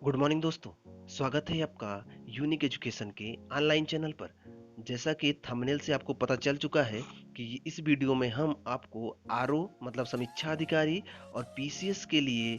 Good morning दोस्तों। स्वागत है आपका यूनिक एजुकेशन के ऑनलाइन चैनल पर। जैसा कि थंबनेल से आपको पता चल चुका है कि इस वीडियो में हम आपको आरओ मतलब समीक्षा अधिकारी और पीसीएस के लिए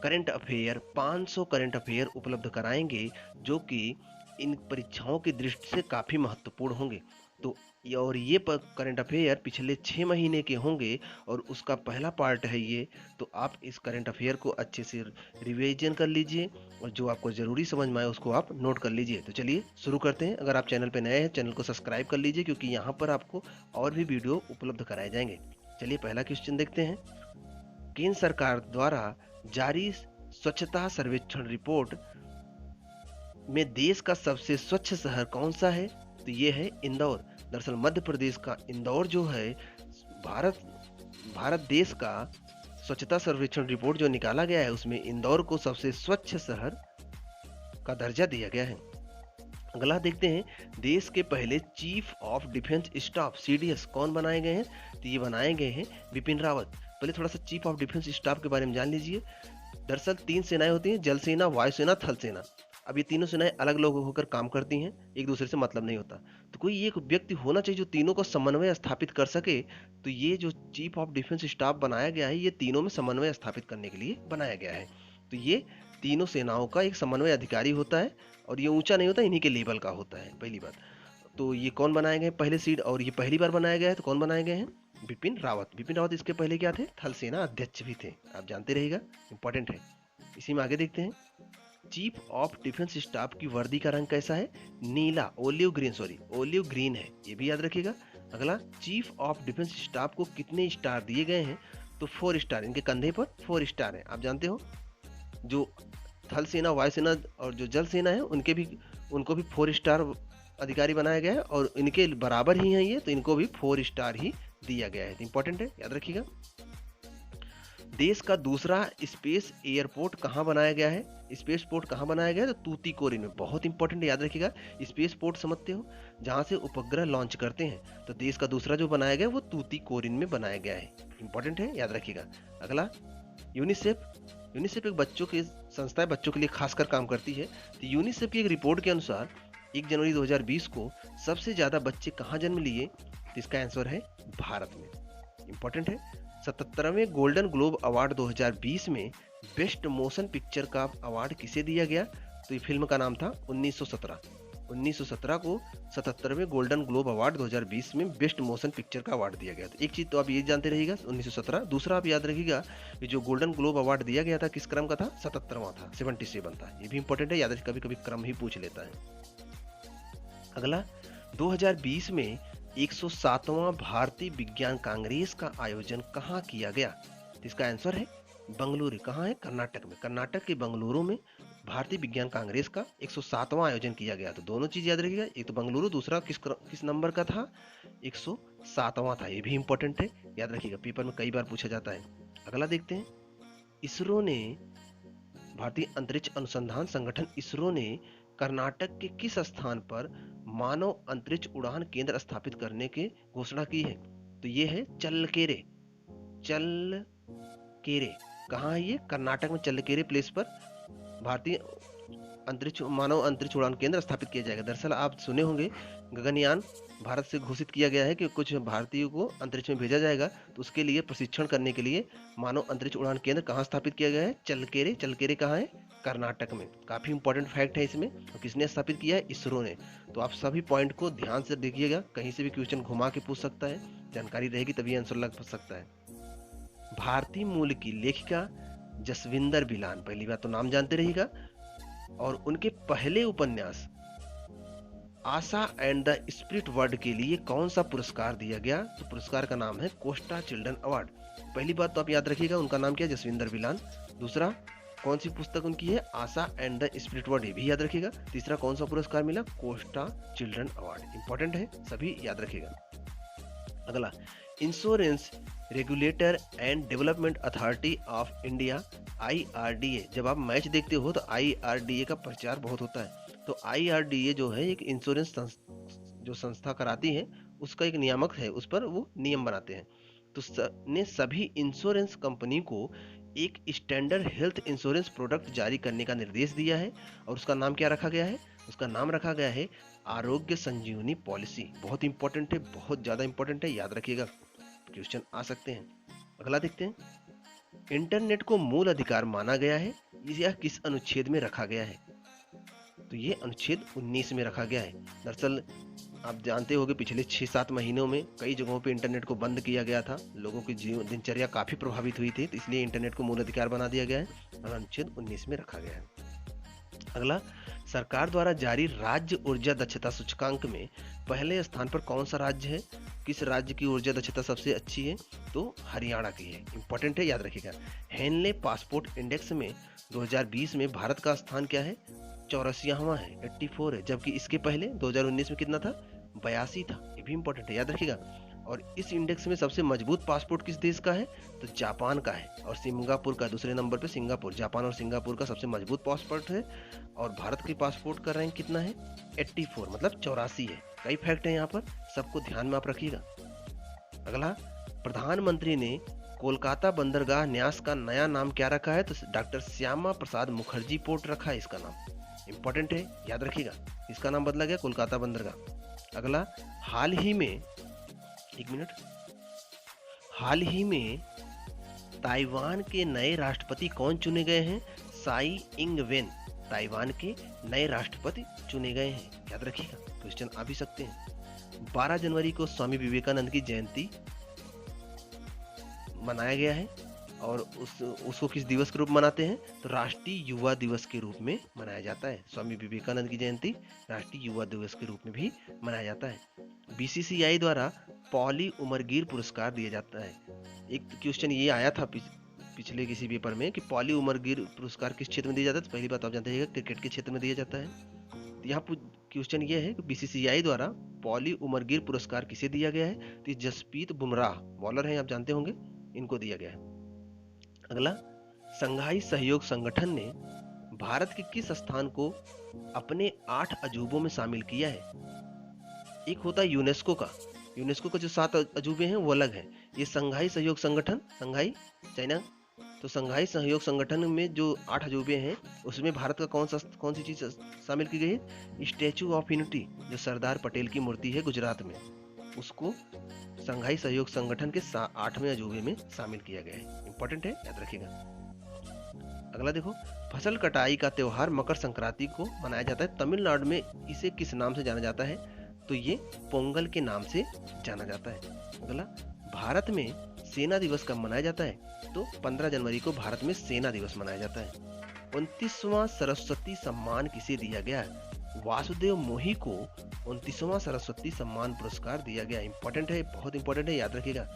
करंट अफेयर 500 करंट अफेयर उपलब्ध कराएंगे, जो कि इन परीक्षाओं की दृष्टि से काफ़ी महत्वपूर्ण होंगे। तो ये करंट अफेयर पिछले 6 महीने के होंगे और उसका पहला पार्ट है ये। तो आप इस करंट अफेयर को अच्छे से रिवीजन कर लीजिए और जो आपको ज़रूरी समझ में आए उसको आप नोट कर लीजिए। तो चलिए शुरू करते हैं। अगर आप चैनल पर नए हैं, चैनल को सब्सक्राइब कर लीजिए, क्योंकि यहाँ पर आपको और भी वीडियो उपलब्ध कराए जाएंगे। चलिए पहला क्वेश्चन देखते हैं। केंद्र सरकार द्वारा जारी स्वच्छता सर्वेक्षण रिपोर्ट में देश का सबसे स्वच्छ शहर कौन सा है? तो ये है इंदौर। दरअसल मध्य प्रदेश का इंदौर जो है, भारत भारत देश का स्वच्छता सर्वेक्षण रिपोर्ट जो निकाला गया है उसमें इंदौर को सबसे स्वच्छ शहर का दर्जा दिया गया है। अगला देखते हैं। देश के पहले chief of defence staff CDS कौन बनाए गए हैं? तो ये बनाए गए हैं बिपिन रावत। पहले थोड़ा सा चीफ ऑफ डिफेंस स्टाफ के बारे में जान लीजिए। दरअसल 3 सेनाएं होती हैं, जल सेना, वायु सेना, थल सेना। अब ये तीनों सेनाएं अलग अलग होकर काम करती हैं, एक दूसरे से मतलब नहीं होता। तो कोई एक व्यक्ति होना चाहिए जो तीनों को समन्वय स्थापित कर सके। तो ये जो चीफ ऑफ डिफेंस स्टाफ बनाया गया है, ये तीनों में समन्वय स्थापित करने के लिए बनाया गया है। तो ये तीनों सेनाओं का एक समन्वय अधिकारी होता है और ये ऊंचा नहीं होता, इन्हीं के लेवल का होता है, पहली बात। तो ये कौन बनाए गए पहले सीड, और ये पहली बार बनाया गया है, तो कौन बनाए गए हैं? बिपिन रावत। बिपिन रावत इसके पहले क्या थे? थल सेना अध्यक्ष भी थे, आप जानते रहिएगा, इंपॉर्टेंट है। इसी में आगे देखते हैं। चीफ ऑफ डिफेंस स्टाफ की वर्दी का रंग कैसा है? नीला, olive green, sorry olive green है, ये भी याद रखिएगा। अगला, चीफ ऑफ डिफेंस स्टाफ को कितने स्टार दिए गए हैं? तो 4 स्टार, इनके कंधे पर 4 स्टार है। आप जानते हो जो थल सेना, वायु सेना और जो जल सेना है उनको भी 4 स्टार अधिकारी बनाया गया है, और इनके बराबर ही है ये, तो इनको भी 4 स्टार ही दिया गया है। इंपॉर्टेंट है, याद रखिएगा। देश का दूसरा स्पेस एयरपोर्ट कहाँ बनाया गया है? स्पेस पोर्ट कहाँ बनाया गया है? तो तूतीकोरिन में। बहुत इंपॉर्टेंट है, याद रखिएगा। स्पेस पोर्ट समझते हो, जहाँ से उपग्रह लॉन्च करते हैं। तो देश का दूसरा जो बनाया गया है वो तूतीकोरिन में बनाया गया है। इंपॉर्टेंट है, याद रखिएगा। अगला, यूनिसेफ। यूनिसेफ एक बच्चों की संस्था है, बच्चों के लिए खासकर काम करती है। तो यूनिसेफ की एक रिपोर्ट के अनुसार 1 जनवरी 2020 को सबसे ज्यादा बच्चे कहाँ जन्म लिए? तो इसका आंसर है भारत में। इंपॉर्टेंट है। 77वें गोल्डन ग्लोब अवार्ड 2020 में बेस्ट मोशन पिक्चर का अवार्ड किसे दिया गया? तो ये फिल्म का नाम था 1917। 1917 को 77वें गोल्डन ग्लोब अवार्ड 2020 में बेस्ट मोशन पिक्चर का अवार्ड दिया गया था। एक चीज तो आप ये जानते रहिएगा, 1917। दूसरा आप याद रखिएगा, ये जो गोल्डन ग्लोब अवार्ड दिया गया था किस क्रम का था? 77वां था, 77 था। ये भी इंपॉर्टेंट है, याद रखिए, कभी कभी क्रम ही पूछ लेता है। अगला, 2020 में 107वां भारतीय विज्ञान कांग्रेस का आयोजन कहाँ किया गया? तो इसका आंसर है बंगलुरु। कहाँ है? कर्नाटक में। कर्नाटक के बंगलुरु में भारतीय विज्ञान कांग्रेस का 107वां आयोजन किया गया। तो दोनों चीज याद रखिएगा, एक तो बंगलुरु, दूसरा किस नंबर का था? 107वां था। ये भी इंपॉर्टेंट है, याद रखिएगा, पेपर में कई बार पूछा जाता है। अगला देखते हैं। इसरो ने, भारतीय अंतरिक्ष अनुसंधान संगठन इसरो ने कर्नाटक के किस स्थान पर मानव अंतरिक्ष उड़ान केंद्र स्थापित करने की घोषणा की है? तो ये है चल्लकेरे। चल्लकेरे कहाँ है? ये कर्नाटक में चल्लकेरे प्लेस पर भारतीय मानव अंतरिक्ष उड़ान केंद्र स्थापित किया जाएगा। दरअसल आप सुने होंगे, गगनयान भारत से घोषित किया गया है कि कुछ भारतीयों को अंतरिक्ष में भेजा जाएगा। तो उसके लिए प्रशिक्षण करने के लिए मानव अंतरिक्ष उड़ान केंद्र कहाँ स्थापित किया गया है? चल्लकेरे। चल्लकेरे कहाँ है? कर्नाटक में। काफी इंपॉर्टेंट फैक्ट है इसमें। तो किसने स्थापित किया है? इसरो ने। तो आप सभी पॉइंट को ध्यान से देखिएगा, कहीं से भी क्वेश्चन घुमा के पूछ सकता है, जानकारी रहेगी तभी आंसर लग सकता है। भारतीय मूल की लेखिका जसविंदर बिलान, पहली बात तो नाम जानते रहिएगा, और उनके पहले उपन्यास आशा एंड द स्पिरिट वर्ड के लिए कौन सा पुरस्कार दिया गया? तो पुरस्कार का नाम है कोस्टा चिल्ड्रन अवार्ड। पहली बात तो आप याद रखिएगा, उनका नाम क्या है? जसविंदर बिलान। दूसरा, कौन सी पुस्तक उनकी है? आशा एंड द स्पिरिट वर्ड, ये भी याद रखिएगा। तीसरा, कौन सा पुरस्कार मिला? Costa children award. इंपॉर्टेंट है, सभी याद रखिएगा। अगला, insurance regulator and development authority of India, IRDA। जब आप मैच देखते हो तो IRDA का प्रचार बहुत होता है। तो IRDA जो है एक इंश्योरेंस जो संस्था कराती है, उसका एक नियामक है, उस पर वो नियम बनाते हैं। तो ने सभी इंश्योरेंस कंपनी को एक स्टैंडर्ड हेल्थ इंश्योरेंस प्रोडक्ट जारी करने का निर्देश दिया है और उसका नाम क्या रखा गया है? उसका नाम रखा गया है आरोग्य संजीवनी पॉलिसी। बहुत इंपॉर्टेंट है, बहुत ज़्यादा इंपॉर्टेंट है, याद रखिएगा, क्वेश्चन आ सकते हैं। अगला देखते हैं, इंटरनेट को मूल अधिकार माना गया है, यह किस अनुच्छेद में रखा गया है? तो ये अनुच्छेद 19 में रखा गया है। दरअसल आप जानते होंगे पिछले 6-7 महीनों में कई जगहों पे इंटरनेट को बंद किया गया था, लोगों की दिनचर्या काफ़ी प्रभावित हुई थी, तो इसलिए इंटरनेट को मूल अधिकार बना दिया गया है और अनुच्छेद 19 में रखा गया है। अगला, सरकार द्वारा जारी राज्य ऊर्जा दक्षता सूचकांक में पहले स्थान पर कौन सा राज्य है? किस राज्य की ऊर्जा दक्षता सबसे अच्छी है? तो हरियाणा की है। इंपॉर्टेंट है, याद रखिएगा। हेनले पासपोर्ट इंडेक्स में 2020 में भारत का स्थान क्या है? 84वां है, 84 है, जबकि इसके पहले 2019 में कितना था? 82 था। ये भी इंपॉर्टेंट है, याद रखिएगा। और इस इंडेक्स में सबसे मजबूत पासपोर्ट किस देश का है? तो जापान का है, और सिंगापुर का दूसरे नंबर पे सिंगापुर। जापान और सिंगापुर का सबसे मजबूत पासपोर्ट है। और भारत के पासपोर्ट का रैंक कितना है? 84, मतलब 84 है। कई फैक्ट है यहाँ पर, सबको ध्यान में आप रखिएगा। अगला, प्रधानमंत्री ने कोलकाता बंदरगाह न्यास का नया नाम क्या रखा है? तो डॉक्टर श्यामा प्रसाद मुखर्जी पोर्ट रखा है इसका नाम। इंपॉर्टेंट है, याद रखिएगा, इसका नाम बदला गया कोलकाता बंदरगाह। अगला, हाल ही में ताइवान के नए राष्ट्रपति कौन चुने गए हैं? साई इंग वेन ताइवान के नए राष्ट्रपति चुने गए हैं, याद रखिएगा, क्वेश्चन आ भी सकते हैं। 12 जनवरी को स्वामी विवेकानंद की जयंती मनाया गया है और उसको किस दिवस के रूप में मनाते हैं? तो राष्ट्रीय युवा दिवस के रूप में मनाया जाता है। स्वामी विवेकानंद की जयंती राष्ट्रीय युवा दिवस के रूप में भी मनाया जाता है। बीसीसीआई द्वारा पॉली उमरगिर पुरस्कार दिया जाता है। एक क्वेश्चन ये आया था पिछले किसी पेपर में कि पॉली उमरगिर पुरस्कार किस क्षेत्र में दिया जाता है? तो पहली बात आप जानते हैं क्रिकेट के क्षेत्र में दिया जाता है। तो यहाँ क्वेश्चन ये है कि बीसीसीआई द्वारा पॉली उमरगिर पुरस्कार किसे दिया गया है? तो जसप्रीत बुमराह बॉलर हैं, आप जानते होंगे, इनको दिया गया है। अगला, संघाई सहयोग संगठन ने भारत के किस स्थान को अपने 8 अजूबों में शामिल किया है? एक होता है यूनेस्को का जो 7 अजूबे हैं वो अलग है। ये संघाई सहयोग संगठन, संघाई चाइना, तो संघाई सहयोग संगठन में जो 8 अजूबे हैं उसमें भारत का कौन सी चीज शामिल की गई है? स्टैचू ऑफ यूनिटी, जो सरदार पटेल की मूर्ति है गुजरात में, उसको संघाई सहयोग संगठन के 8वें अजूबे में शामिल किया गया है। इंपॉर्टेंट है, याद रखिएगा। अगला देखो, फसल कटाई का त्योहार मकर संक्रांति को मनाया जाता है। तमिलनाडु में इसे किस नाम से जाना जाता है? तो ये पोंगल के नाम से जाना जाता है। अगला, भारत में सेना दिवस कब मनाया जाता है? तो 15 जनवरी को भारत में सेना दिवस मनाया जाता है। 29वां सरस्वती सम्मान किसे दिया गया? वासुदेव मोही को 29वां सरस्वती सम्मान पुरस्कार दिया गया। इंपॉर्टेंट है, बहुत इंपॉर्टेंट है, याद रखिएगा।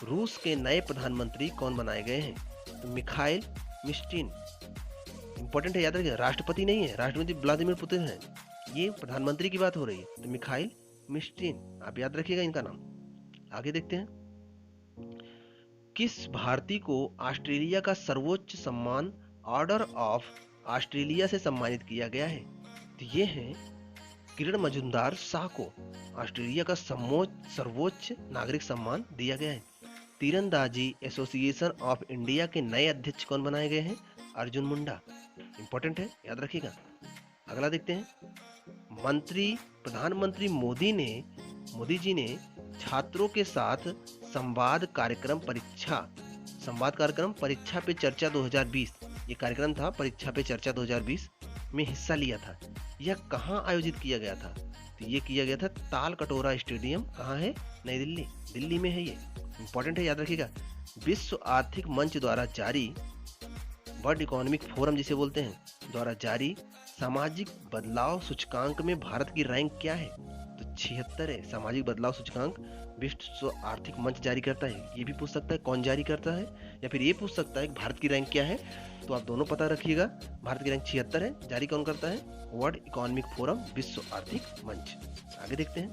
रूस के नए प्रधानमंत्री कौन बनाए गए हैं? तो मिखाइल मिश्स्टिन। इंपॉर्टेंट है, याद रखिएगा, राष्ट्रपति नहीं है, राष्ट्रपति व्लादिमीर पुतिन है, ये प्रधानमंत्री की बात हो रही है। तो मिखाइल मिश्स्टिन, आप याद रखिएगा इनका नाम। आगे देखते हैं, किस भारतीय को ऑस्ट्रेलिया का सर्वोच्च सम्मान ऑर्डर ऑफ ऑस्ट्रेलिया से सम्मानित किया गया है? तो ये है किरण मजुमदार शाह को ऑस्ट्रेलिया का सर्वोच्च नागरिक सम्मान दिया गया है। तीरंदाजी एसोसिएशन ऑफ इंडिया के नए अध्यक्ष कौन बनाए गए हैं? अर्जुन मुंडा। इंपॉर्टेंट है, याद रखिएगा। अगला देखते हैं, प्रधानमंत्री मोदी जी ने छात्रों के साथ संवाद कार्यक्रम परीक्षा पे चर्चा 2020, ये कार्यक्रम था परीक्षा पे चर्चा 2020 में हिस्सा लिया था। यह कहाँ आयोजित किया गया था? तो ये किया गया था ताल कटोरा स्टेडियम, कहाँ है? नई दिल्ली में है ये। इंपॉर्टेंट है, याद रखिएगा। विश्व आर्थिक मंच द्वारा जारी, वर्ल्ड इकोनॉमिक फोरम जिसे बोलते हैं, द्वारा जारी सामाजिक बदलाव सूचकांक में भारत की रैंक क्या है? तो 76 है। सामाजिक बदलाव सूचकांक विश्व आर्थिक मंच जारी करता है। ये भी पूछ सकता है कौन जारी करता है, या फिर ये पूछ सकता है कि भारत की रैंक क्या है। तो आप दोनों पता रखिएगा, भारत की रैंक 76 है। जारी कौन करता है? वर्ल्ड इकोनॉमिक फोरम, विश्व आर्थिक मंच। आगे देखते हैं,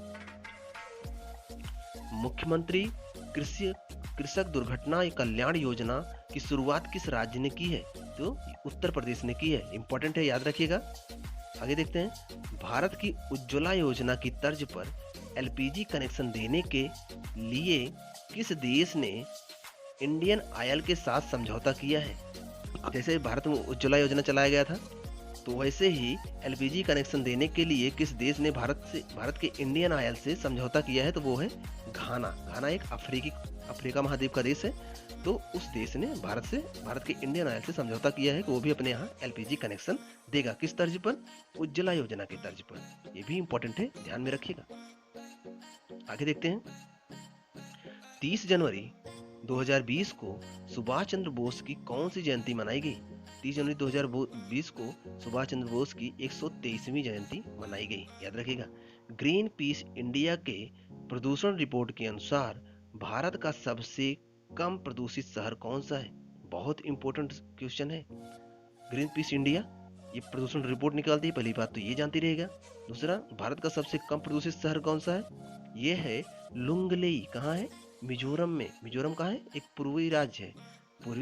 मुख्यमंत्री कृषक दुर्घटना कल्याण योजना की शुरुआत किस राज्य ने की है? तो उत्तर प्रदेश ने की है। इंपॉर्टेंट है, याद रखिएगा। आगे देखते हैं, भारत की उज्ज्वला योजना की तर्ज पर एलपीजी कनेक्शन देने के लिए किस देश ने इंडियन ऑयल के साथ समझौता किया है? जैसे भारत में उज्ज्वला योजना चलाया गया था, तो वैसे ही एलपीजी कनेक्शन देने के लिए किस देश ने भारत के इंडियन ऑयल से समझौता किया है, तो वो है घाना। घाना एक अफ्रीका महाद्वीप का देश है। तो उस देश ने भारत के इंडियन ऑयल से समझौता किया है कि वो भी अपने यहाँ एलपीजी कनेक्शन देगा। किस तर्ज पर? उज्ज्वला योजना की तर्ज पर। ये भी इंपॉर्टेंट है, ध्यान में रखिएगा। आगे देखते हैं। 30 जनवरी 2020 को सुभाष चंद्र बोस की कौन सी जयंती मनाई गई? 30 जनवरी 2020 को सुभाष चंद्र बोस की 123वीं जयंती मनाई गई, याद रखिएगा। ग्रीन पीस इंडिया के प्रदूषण रिपोर्ट के अनुसार भारत का सबसे कम प्रदूषित शहर कौन सा है? बहुत इंपॉर्टेंट क्वेश्चन है। ग्रीन पीस इंडिया ये प्रदूषण रिपोर्ट निकालती है, पहली बात तो ये जानती रहेगा। दूसरा, भारत का सबसे कम प्रदूषित शहर कौन सा है? ये है लुंगलेई। कहाँ है? मिजोरम में। मिजोरम कहाँ है? एक पूर्वी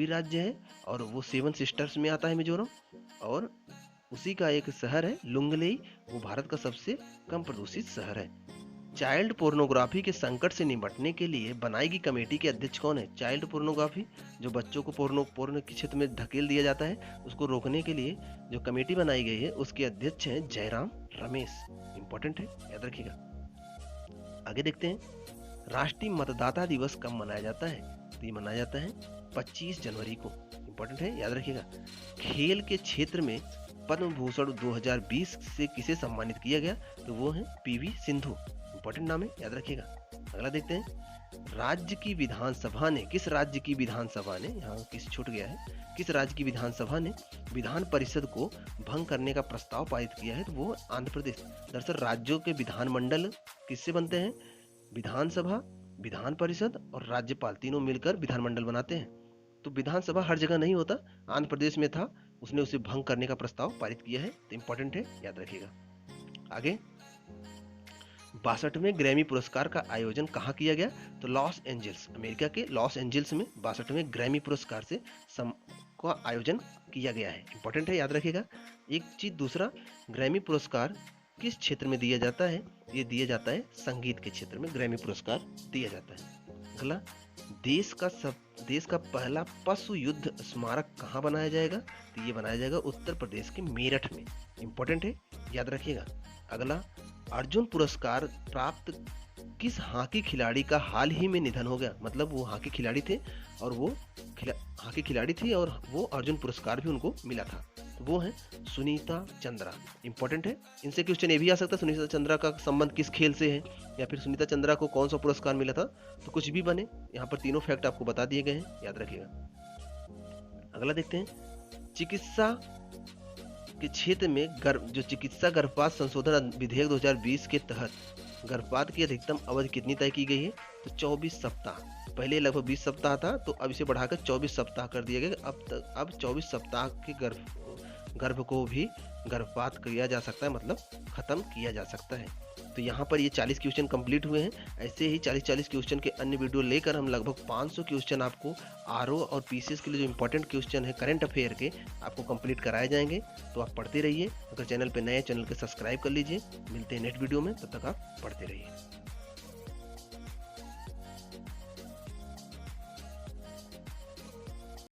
राज्य है और वो 7 सिस्टर्स में आता है मिजोरम, और उसी का एक शहर है लुंगलेई, वो भारत का सबसे कम प्रदूषित शहर है। चाइल्ड पोर्नोग्राफी के संकट से निपटने के लिए बनाई गई कमेटी के अध्यक्ष कौन है? चाइल्ड पोर्नोग्राफी, जो बच्चों को पोर्नो के क्षेत्र में धकेल दिया जाता है, उसको रोकने के लिए जो कमेटी बनाई गई है, उसके अध्यक्ष हैं जयराम रमेश। इंपॉर्टेंट है, याद रखिएगा। आगे देखते हैं। राष्ट्रीय मतदाता दिवस कब मनाया जाता है? तो ये मनाया जाता है 25 जनवरी को। इंपॉर्टेंट है, याद रखिएगा। खेल के क्षेत्र में पद्म भूषण 2020 से किसे सम्मानित किया गया? तो वो है पीवी सिंधु। इंपॉर्टेंट नाम है, याद रखिएगा। अगला देखते हैं। किस राज्य की विधानसभा ने, यहाँ किस छूट गया है, किस राज्य की विधानसभा ने विधान परिषद को भंग करने का प्रस्ताव पारित किया है? तो वो आंध्र प्रदेश। दरअसल राज्यों के विधानमंडल किससे बनते हैं? विधानसभा, विधान परिषद और राज्यपाल तीनों मिलकर विधानमंडल बनाते हैं। तो विधानसभा हर जगह नहीं होता, आंध्र प्रदेश में था, उसने उसे भंग करने का प्रस्ताव पारित किया है। तो इंपॉर्टेंट है, याद रखिएगा। आगे 62वें ग्रैमी पुरस्कार का आयोजन कहाँ किया गया? तो लॉस एंजल्स, अमेरिका के लॉस एंजल्स में 62वें ग्रैमी पुरस्कार से का आयोजन किया गया है। इंपॉर्टेंट है, याद रखिएगा। एक चीज, दूसरा, ग्रैमी पुरस्कार किस क्षेत्र में दिया जाता है? ये दिया जाता है संगीत के क्षेत्र में ग्रैमी पुरस्कार दिया जाता है। अगला, देश का पहला पशु युद्ध स्मारक कहाँ बनाया जाएगा? तो ये बनाया जाएगा उत्तर प्रदेश के मेरठ में। इंपॉर्टेंट है, याद रखिएगा। अगला, अर्जुन पुरस्कार प्राप्त किस हॉकी खिलाड़ी का हाल ही में निधन हो गया? मतलब वो हॉकी खिलाड़ी थे और वो अर्जुन पुरस्कार भी उनको मिला था। तो वो है सुनीता चंद्रा। इंपॉर्टेंट है, इनसे क्वेश्चन ये भी आ सकता है, सुनीता चंद्रा का संबंध किस खेल से है, या फिर सुनीता चंद्रा को कौन सा पुरस्कार मिला था। तो कुछ भी बने, यहाँ पर तीनों फैक्ट आपको बता दिए गए हैं, याद रखिएगा। अगला देखते हैं। चिकित्सा के क्षेत्र में जो चिकित्सा गर्भपात संशोधन विधेयक 2020 के तहत गर्भपात की अधिकतम अवधि कितनी तय की गई है? तो 24 सप्ताह। पहले लगभग 20 सप्ताह था, तो अब इसे बढ़ाकर 24 सप्ताह कर दिया गया। अब 24 सप्ताह के गर्भ को भी गर्भपात किया जा सकता है, मतलब खत्म किया जा सकता है। तो यहाँ पर ये 40 क्वेश्चन कंप्लीट हुए हैं। ऐसे ही 40 क्वेश्चन के अन्य वीडियो लेकर हम लगभग 500 क्वेश्चन आपको आरओ और पीसीएस के लिए जो इंपॉर्टेंट क्वेश्चन है करंट अफेयर के, आपको कंप्लीट कराए जाएंगे। तो आप पढ़ते रहिए। अगर चैनल पे नए, चैनल को सब्सक्राइब कर लीजिए। मिलते हैं नेक्स्ट वीडियो में, तब तक आप पढ़ते रहिए।